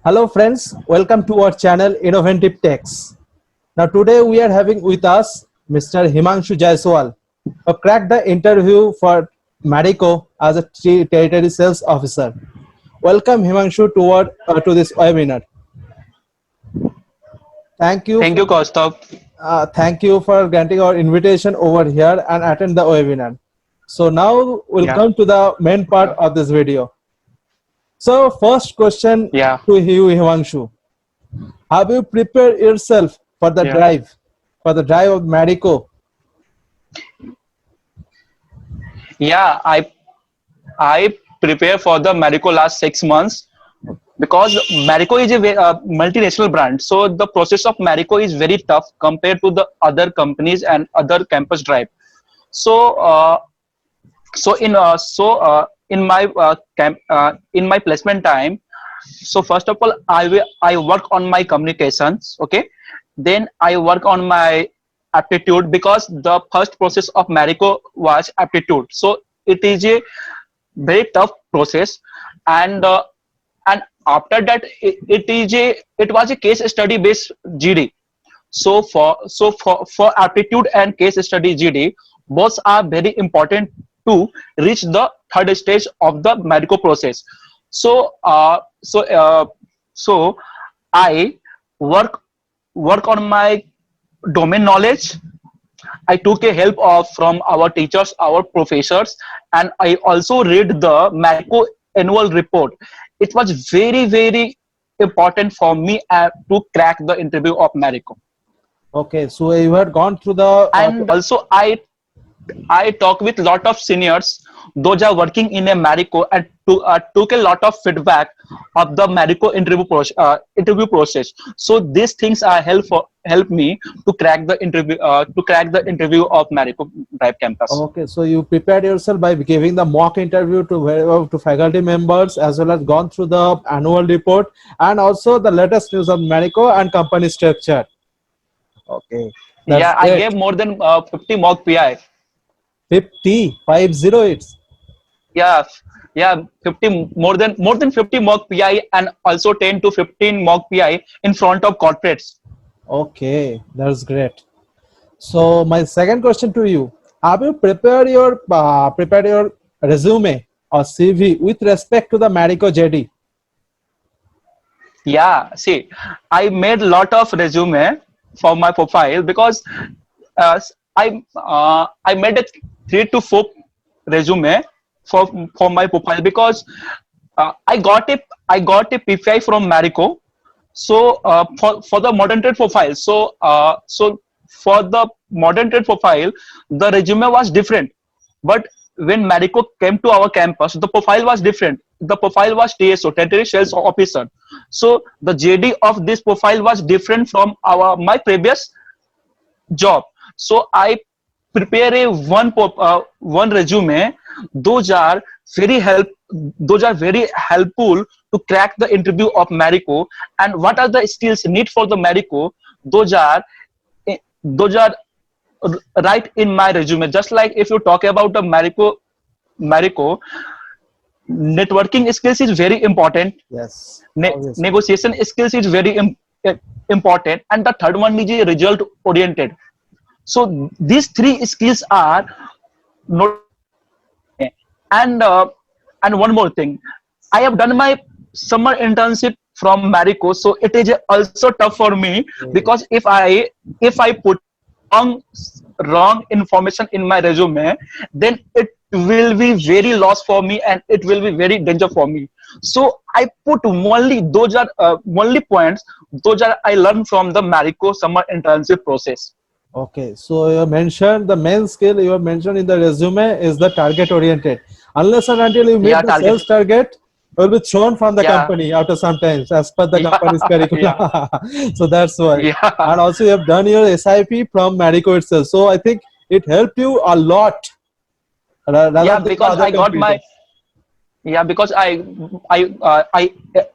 Hello friends, welcome to our channel Innovative Techs. Now today we are having with us Mr. Himanshu Jaiswal, who cracked the interview for Marico as a territory sales officer. Welcome Himanshu to this webinar. Thank you, Thank you, Kaustav. thank you for granting our invitation over here and attend the webinar. So now we'll Yeah, come to the main part of this video. So first question yeah, to you Himanshu. Have you prepared yourself yeah, for the drive of Marico? yeah. I prepare for the Marico last 6 months because Marico is a multinational brand. So the process of Marico is very tough compared to the other companies and other campus drive. So in my in my placement time. So first of all, I work on my communications. Okay, then I work on my aptitude because the first process of Marico was aptitude. So it is a very tough process, and after that it was a case study based GD. So for aptitude and case study GD, both are very important to reach the third stage of the medical process. So so I work work on my domain knowledge. I took a help of from our teachers, our professors, and I also read the Marico annual report. It was very important for me to crack the interview of Marico. Okay, so you had gone through the And also I talk with lot of seniors, those are working in a Marico, and took a lot of feedback of the Marico interview process. So these things are help me to crack the interview of Marico Drive Campus. okay, so you prepared yourself by giving the mock interview to faculty members as well as gone through the annual report and also the latest news of Marico and company structure. Okay, that's Yeah, I great. gave more than 50 mock PI. 50. Yeah, yeah, 50 more than 50 mock PI, and also 10 to 15 mock PI in front of corporates. Okay, that's great. So my second question to you: have you prepared your resume or CV with respect to the Marico JD? Yeah, see, I made lot of resume for my profile because uh, I made a 3 to 4 resume for my profile because I got a PPI from Marico. So for the modern trade profile, so for the modern trade profile, the resume was different. But when Marico came to our campus, the profile was different. The profile was TSO, Territory Sales Officer. So the JD of this profile was different from my previous job. So I prepare a one resume. Those are those are very helpful to crack the interview of Marico. And what are the skills need for the Marico? Those are those are right in my resume. Just like if you talk about the Marico, networking skills is very important. Yes, obviously. Negotiation skills is very important, and the third one is result oriented. So these three skills are not. And uh, and one more thing, I have done my summer internship from Marico, so it is also tough for me Okay. because if I put wrong wrong information in my resume, then it will be very loss for me and it will be very danger for me. So I put only those are only points those are I learned from the Marico summer internship process. Okay, so you mentioned the main skill you have mentioned in the resume is the target oriented. Unless and until you meet Yeah, the target. sales target, you will be thrown from the Yeah, company after some times as per the yeah, company's curriculum. yeah, So that's why. yeah. And also you have done your SIP from Marico itself. So I think it helped you a lot rather Yeah, than the because other I got my. competitors. Yeah, because I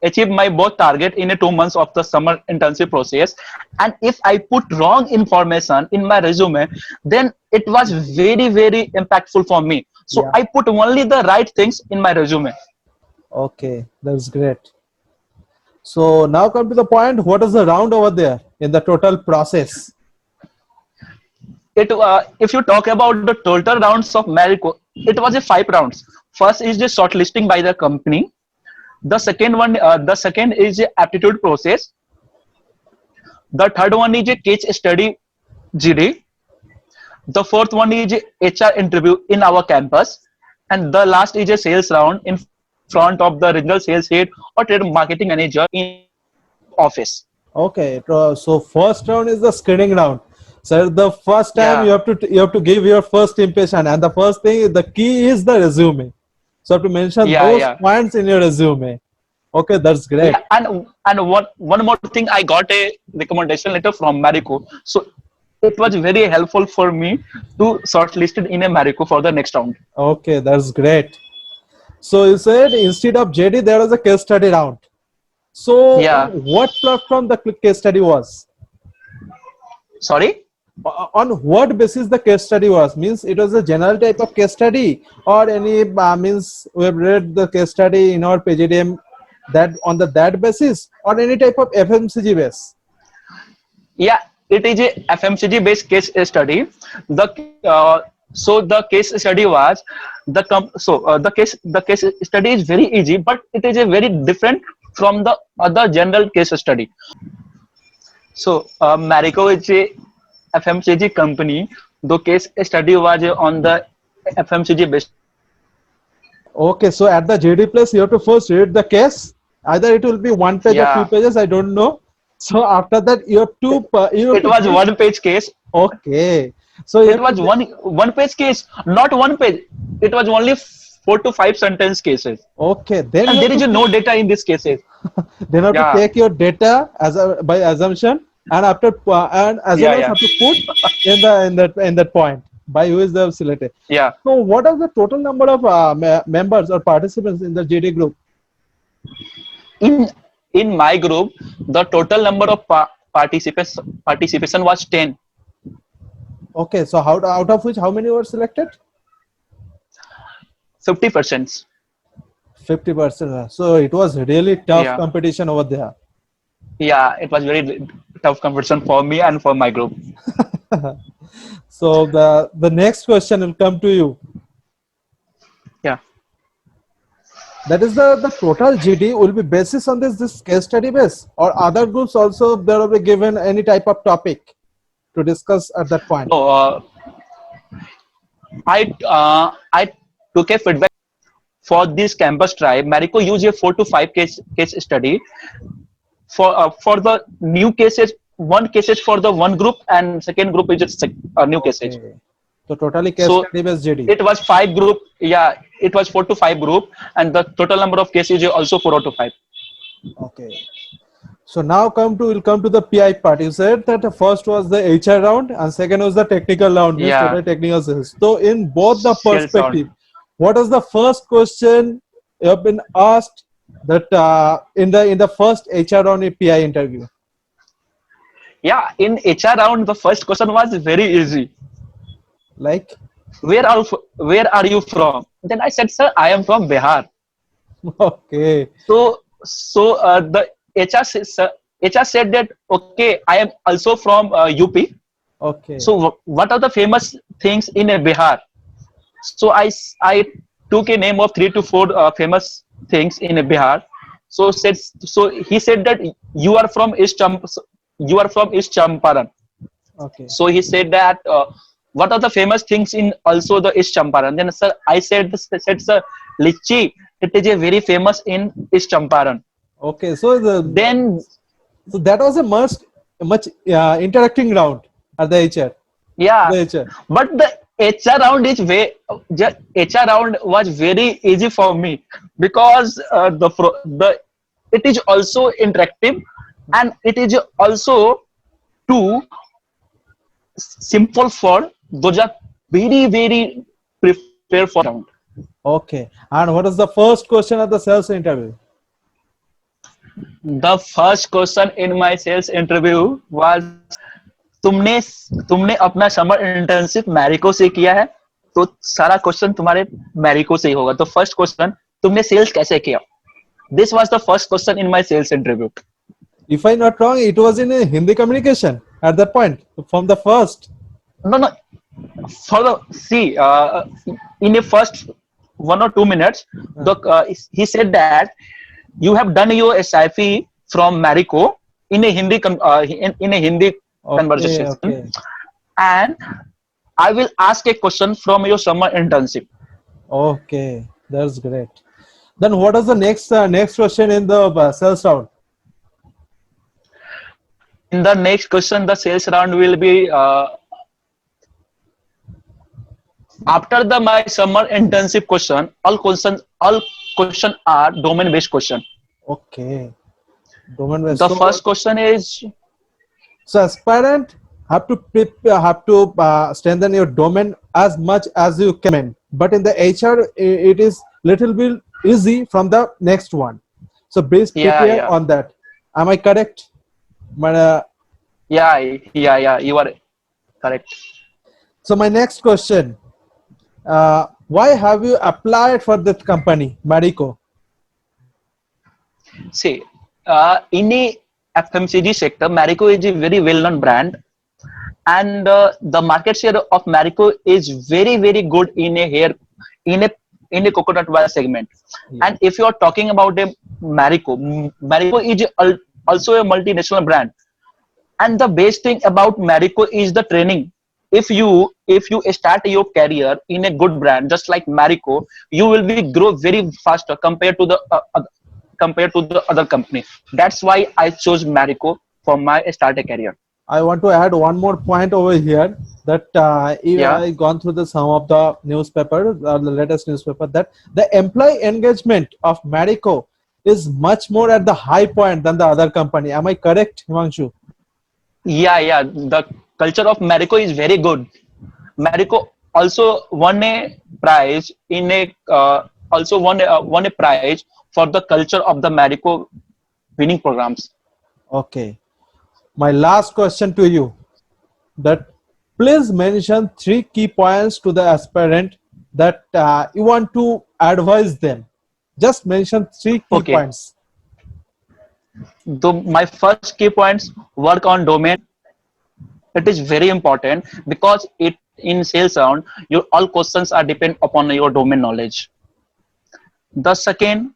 achieved my both target in a 2 months of the summer internship process, and if I put wrong information in my resume, then it was very impactful for me. So Yeah. I put only the right things in my resume. Okay, that's great. So now come to the point. What is the round over there in the total process? If you talk about the total rounds of Marico, it was a 5 rounds. First is the shortlisting by the company. The second is the aptitude process. The third one is a case study GD. The fourth one is a HR interview in our campus, and the last is a sales round in front of the regional sales head or trade marketing manager in office. Okay, so first round is the screening round. So the first time Yeah, you have to give your first impression, and the first thing, the key is the resume. So you have to mention yeah, those yeah. points in your resume. Okay, that's great. Yeah, and one more thing, I got a recommendation letter from Marico, so it was very helpful for me to shortlisted in a Marico for the next round. Okay, that's great. So you said instead of JD, there was a case study round. So on Yeah, what platform the case study was? sorry. On what basis the case study was? Means it was a general type of case study, or any means we have read the case study in our PGDM that on the that basis, or any type of FMCG base. Yeah, it is a FMCG based case study. The so the case study was the case study is very easy, but it is a very different from the other general case study. So Marico is a FMCG company. The case study was on the FMCG based. Okay, so at the JD place, you have to first read the case. Either it will be one page or two Yeah, pages, I don't know. So after that, you have it to was give. one page case. Okay, so you It have to was one page case, not one page. It was only 4 to 5 sentence cases, okay. Then and you have there to is no data in these cases. then have to Yeah, take your data as a by assumption, and after and as well yeah, as yeah, have to put in that point by who is the selected. yeah. So what are the total number of members or participants in the JD group? In in my group, the total number of participation was 10. Okay, so how out of which how many were selected? 50%. 50%. So it was really tough Yeah, competition over there. yeah. It was very tough competition for me and for my group. So the next question will come to you. Yeah. That is the total GD will be basis on this case study base, or other groups also there will be given any type of topic to discuss at that point. So I took a feedback for this campus tribe. Marico used a 4 to 5 case study for the new cases. One cases for the one group, and second group is just new cases. Okay. So totally case So study based GD. it was 5 group. Yeah, it was 4 to 5 group, and the total number of cases is also 4 to 5. Okay. So now we'll come to the PI part. You said that the first was the HR round and second was the technical round, means Yeah, total technical skills. So in both the sales round. perspective, what is the first question you have been asked that in the first HR round in PI interview? Yeah, in HR round, the first question was very easy. Like, Where are you from? Then I said, sir, I am from Bihar. okay, So the HR said that okay, I am also from UP. okay, So what are the famous things in Bihar? So I took a name of 3 to 4 famous things in Bihar. So he said that you are from East Champaran. okay, So he said that what are the famous things in also the East Champaran? Then sir, I said sir, Lichi. It is a very famous in East Champaran. okay. So Then so that was a much interacting round at the HR. yeah, The HR. but the HR round is HR round was very easy for me because the it is also interactive, and it is also too simple for those are very prepare for round. Okay. And what is the first question of the sales interview? The first question in my sales interview was तुमने तुमने अपना summer internship Marico से किया है, तो सारा question तुम्हारे मैरिको से ही होगा. तो फर्स्ट क्वेश्चन, तुमने सेल्स कैसे किया? This was the first question in my sales interview. If I'm not wrong, it was in a Hindi communication at that point from the first. No, no. For the see, in the first 1 or 2 minutes, he said that you have done your SIP from Marico in a in a Hindi Okay, conversation, okay, and I will ask a question from your summer internship. okay. That's great. Then what is the next question in the sales round? In the next question, the sales round will be after the my summer internship question. All question are domain based question. Okay. Domain based. The first question is So aspirant have to strengthen your domain as much as you can. But in the HR, it is little bit easy from the next one. So please yeah, prepare yeah, on that. Am I correct? But, yeah, yeah, yeah. You are correct. so my next question: why have you applied for that company, Marico? See, in a FMCG sector, Marico is a very well-known brand, and the market share of Marico is very, very good in a hair, in a in a coconut oil segment. Yeah. And if you are talking about a Marico is also a multinational brand. And the best thing about Marico is the training. If you start your career in a good brand, just like Marico, you will be grow very faster compared to the other company. That's why I chose Marico for my starter career. I want to add one more point over here that Yeah, I gone through the some of the newspaper, the latest newspaper, that the employee engagement of Marico is much more at the high point than the other company. Am I correct, Himanshu? yeah, yeah. The culture of Marico is very good. Marico also won a prize in a won a prize for the culture of the Marico winning programs. Okay. My last question to you: that please mention 3 key points to the aspirant that you want to advise them. Just mention 3 key Okay. points. My first key points: work on domain. It is very important because it in sales round your all questions are depend upon your domain knowledge. The second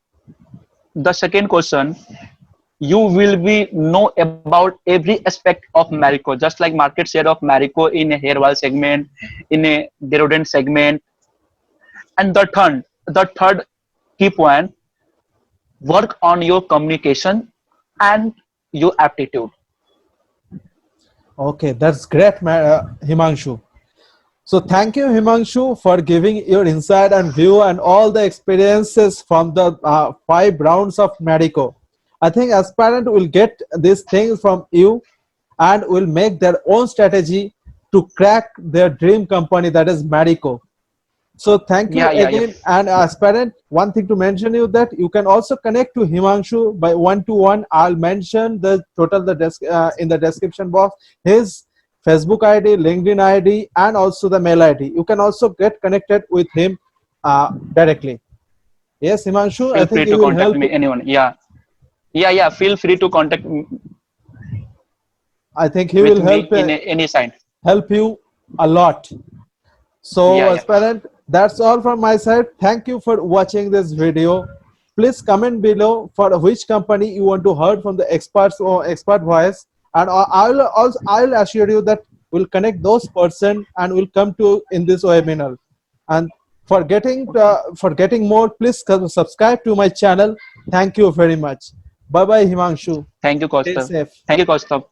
question, you will be know about every aspect of Marico, just like market share of Marico in a hair oil segment, in a deodorant segment. And the third key point, work on your communication and your aptitude. Okay, that's great, Himanshu. So thank you, Himanshu, for giving your insight and view and all the experiences from the 5 rounds of Marico. I think aspirant will get these things from you and will make their own strategy to crack their dream company, that is Marico. So thank you Yeah, yeah, yeah. again. And aspirant, one thing to mention you that you can also connect to Himanshu by one-to-one. I'll mention the total in the description box his Facebook ID, LinkedIn ID, and also the mail ID. You can also get connected with him directly. Yes, Himanshu, I Feel think free he to will contact help. me, anyone. Yeah, yeah, yeah. Feel free to contact I think he with will me in any sign. help you a lot. So Yeah, yeah. aspirant, that's all from my side. Thank you for watching this video. Please comment below for which company you want to hear from the experts or expert voice, and I'll assure you that we'll connect those person and will come to in this webinar. And for getting more, please subscribe to my channel. Thank you very much. Bye bye, Himanshu. Thank you, Stay Kaustav. safe. Thank you, Kaustav.